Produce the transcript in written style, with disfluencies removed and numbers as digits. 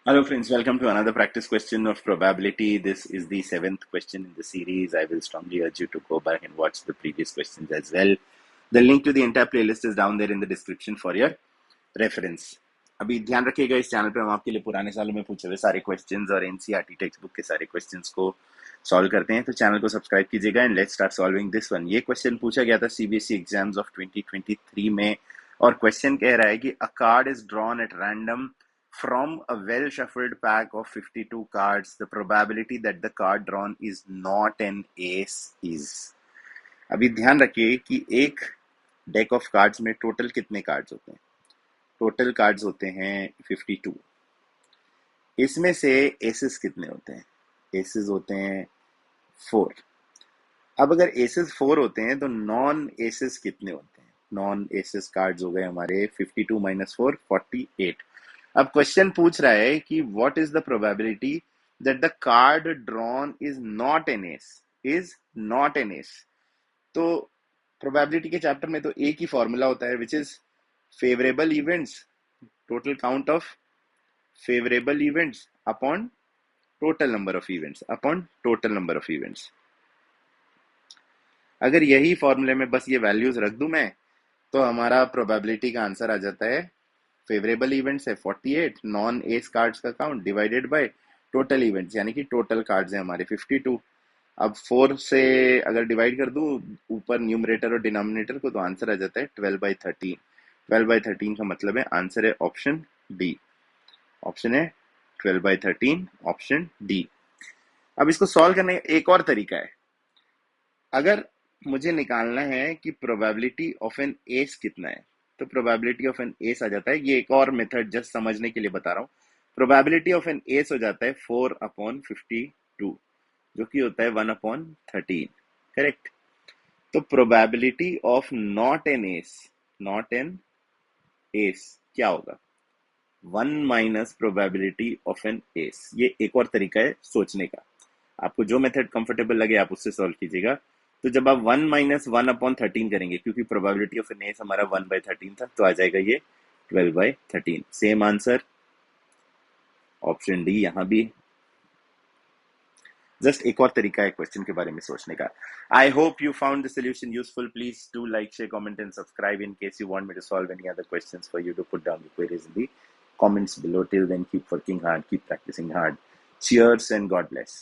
Hello friends, welcome to another practice question of probability. This is the seventh question in the series. I will strongly urge you to go back and watch the previous questions as well. The link to the entire playlist is down there in the description for your reference. अभी ध्यान रखिएगा, इस channel पे हम आपके लिए पुराने सालों में पूछे हुए सारे क्वेश्चंस और एनसीईआरटी टेक्स्ट बुक के सारे क्वेश्चंस को सॉल्व करते हैं, तो चैनल को सब्सक्राइब कीजिएगा and let's start solving this one. ये क्वेश्चन पूछा गया था सीबीएसई एग्जाम्स ऑफ 2023 में और क्वेश्चन कह रहा है कि अ card is drawn at random from a well shuffled pack of 52 cards, the probability that the card drawn is not an ace is। अभी ध्यान रखिए कि एक डेक ऑफ कार्ड्स में टोटल कितने कार्ड्स होते हैं। टोटल कार्ड्स होते हैं 52। इसमें से एसेस कितने होते हैं? एसेस होते हैं 4। अब अगर एसेस 4 होते हैं तो नॉन एसेस कितने होते हैं? नॉन एसेस कार्ड्स हो गए हमारे 52 माइनस 4 48। अब क्वेश्चन पूछ रहा है कि what is the probability that the card drawn is not N S, is not N S. तो प्रोबेबिलिटी के चैप्टर में तो एक ही फॉर्मूला होता है which is favourable events, total count of favourable events upon total number of events upon total number of events. अगर यही फॉर्मूले में बस ये वैल्यूज रख दूं मैं, तो हमारा प्रोबेबिलिटी का आंसर आ जाता है फेवरेबल इवेंट्स है 48, नॉन एस कार्ड्स का count divided by total events, यानी कि टोटल कार्ड्स हैं हमारे 52। अब 4 से अगर डिवाइड कर दूं ऊपर न्यूमरेटर और डिनोमिनेटर को, तो आंसर आ जाता है 12/13। 12/13 का मतलब है आंसर है ऑप्शन डी। ऑप्शन है 12/13, ऑप्शन डी। अब इसको सॉल्व करने का एक और तरीका है। अगर मुझे निकालना है कि प्रोबेबिलिटी ऑफ एन एस कितना है, तो प्रोबेबिलिटी ऑफ एन एस आ जाता है, ये एक और मेथड जस्ट समझने के लिए बता रहा हूँ। प्रोबेबिलिटी ऑफ एन एस हो जाता है 4/52, जो कि होता है 1/13। करेक्ट। तो probability of not N S, not N S क्या होगा? 1 minus probability of N S. ये एक और तरीका है सोचने का। आपको जो मेथड कंफर्टेबल लगे आप उससे सॉल्व कीजिएगा। तो जब आप 1 माइनस 1/13 करेंगे, क्योंकि प्रोबेबिलिटी ऑफ एन एस हमारा 1/13 था, तो आ जाएगा ये 12/13। सेम आंसर ऑप्शन डी यहां भी। जस्ट एक और तरीका है क्वेश्चन के बारे में सोचने का। I hope you found the solution useful. Please do like, share, comment and subscribe in case you want me to solve any other questions for you to put down the queries in the comments below. Till then, keep working hard, keep practicing hard. Cheers and God bless.